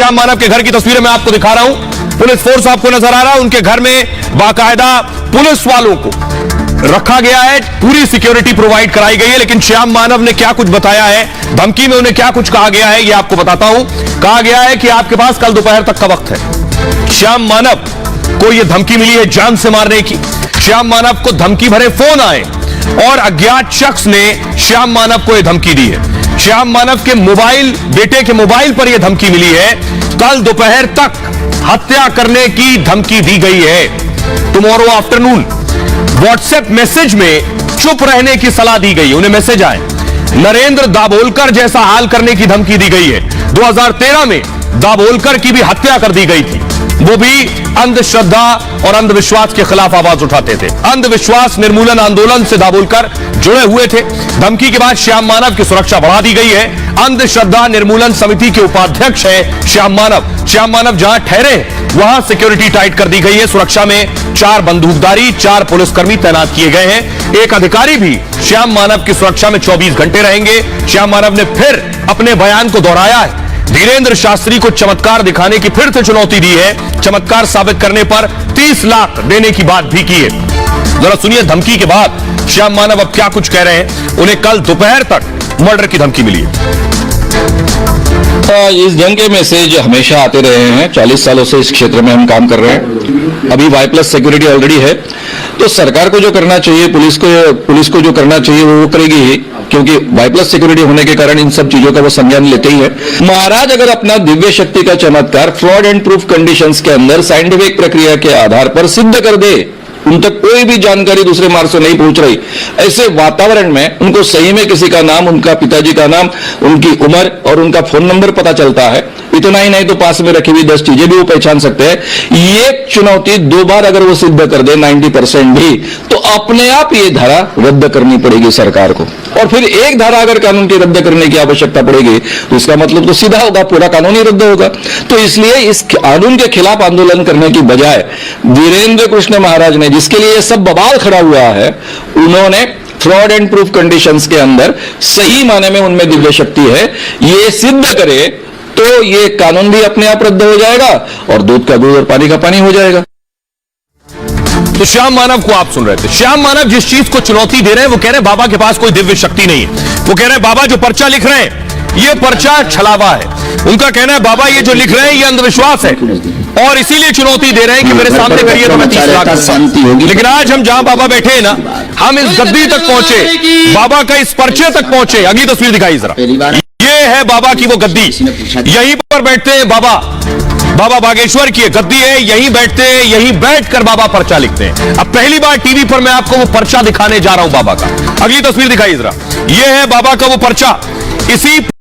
श्याम मानव के घर की तस्वीरें मैं आपको दिखा रहा हूं। पुलिस फोर्स आपको नजर आ रहा है। उनके घर में बाकायदा पुलिस वालों को रखा गया है, पूरी सिक्योरिटी प्रोवाइड कराई गई है। लेकिन श्याम मानव ने क्या कुछ बताया है, धमकी में उन्हें क्या कुछ कहा गया है, यह आपको बताता हूं। कहा गया है कि आपके पास कल दोपहर तक का वक्त है। श्याम मानव को यह धमकी मिली है जान से मारने की। श्याम मानव को धमकी भरे फोन आए और अज्ञात शख्स ने श्याम मानव को यह धमकी दी है। श्याम मानव के मोबाइल, बेटे के मोबाइल पर यह धमकी मिली है। कल दोपहर तक हत्या करने की धमकी दी गई है। टुमारो आफ्टरनून व्हाट्सएप मैसेज में चुप रहने की सलाह दी गई। उन्हें मैसेज आए, नरेंद्र दाभोलकर जैसा हाल करने की धमकी दी गई है। 2013 में दाभोलकर की भी हत्या कर दी गई थी। वो भी अंधश्रद्धा और अंधविश्वास के खिलाफ आवाज उठाते थे। अंधविश्वास निर्मूलन आंदोलन से दाभोलकर जुड़े हुए थे। धमकी के बाद श्याम मानव की सुरक्षा बढ़ा दी गई है। अंधश्रद्धा निर्मूलन समिति के उपाध्यक्ष है श्याम मानव। श्याम मानव जहां ठहरे वहां सिक्योरिटी टाइट कर दी गई है। सुरक्षा में 4 बंदूकधारी, 4 पुलिसकर्मी तैनात किए गए हैं। एक अधिकारी भी श्याम मानव की सुरक्षा में 24 घंटे रहेंगे। श्याम मानव ने फिर अपने बयान को दोहराया है। धीरेन्द्र शास्त्री को चमत्कार दिखाने की फिर से चुनौती दी है। चमत्कार साबित करने पर 30 लाख देने की बात भी की है। जरा सुनिए धमकी के बाद श्याम मानव अब क्या कुछ कह रहे हैं। उन्हें कल दोपहर तक मर्डर की धमकी मिली है। इस ढंग के मैसेज हमेशा आते रहे हैं। 40 सालों से इस क्षेत्र में हम काम कर रहे हैं। अभी Y+ सिक्योरिटी ऑलरेडी है, तो सरकार को जो करना चाहिए, पुलिस को जो करना चाहिए वो करेगी ही, क्योंकि Y+ सिक्योरिटी होने के कारण इन सब चीजों का वो संज्ञान लेते ही है। महाराज अगर अपना दिव्य शक्ति का चमत्कार फ्रॉड एंड प्रूफ कंडीशंस के अंदर साइंटिफिक प्रक्रिया के आधार पर सिद्ध कर दे, उन तक कोई भी जानकारी दूसरे मार्ग से नहीं पहुंच रही, ऐसे वातावरण में उनको सही में किसी का नाम, उनका पिताजी का नाम, उनकी उम्र और उनका फोन नंबर पता चलता है। इतना ही नहीं तो पास में रखी हुई 10 चीजें भी वो पहचान सकते हैं। ये चुनौती 2 बार अगर वो सिद्ध कर दे 90% भी, तो अपने आप ये धारा रद्द करनी पड़ेगी सरकार को। और फिर एक धारा अगर कानून की रद्द करने की आवश्यकता पड़ेगी तो इसका मतलब तो सीधा होगा, पूरा कानून ही रद्द होगा। तो इसलिए इस कानून के खिलाफ आंदोलन करने की बजाय वीरेंद्र कृष्ण महाराज ने, जिसके लिए सब बवाल खड़ा हुआ है, उन्होंने फ्रॉड एंड प्रूफ कंडीशंस के अंदर सही माने में उनमें दिव्य शक्ति है, ये सिद्ध करे तो ये कानून भी अपने आप रद्द हो जाएगा और दूध का दूध और पानी का पानी हो जाएगा। तो श्याम मानव को आप सुन रहे थे। श्याम मानव जिस चीज को चुनौती दे रहे हैं वो कह रहे हैं बाबा के पास कोई दिव्य शक्ति नहीं है। वो कह रहे हैं बाबा जो पर्चा लिख रहे हैं ये पर्चा छलावा है। उनका कहना है बाबा ये जो लिख रहे हैं ये अंधविश्वास है और इसीलिए चुनौती दे रहे हैं कि मेरे सामने करिए तो मैं 30 लाख दूंगा। लेकिन आज हम जहां बाबा बैठे हैं ना, हम इस गद्दी तक पहुंचे, बाबा का इस पर्चे तक पहुंचे। अगली तस्वीर दिखाई जरा, ये है बाबा की वो गद्दी। यहीं पर बैठते हैं बाबा। बाबा बागेश्वर की गद्दी है, यहीं बैठते हैं, यहीं बैठकर बाबा पर्चा लिखते हैं। अब पहली बार टीवी पर मैं आपको वो पर्चा दिखाने जा रहा हूं बाबा का। अगली तस्वीर दिखाई जरा, ये है बाबा का वो पर्चा। इसी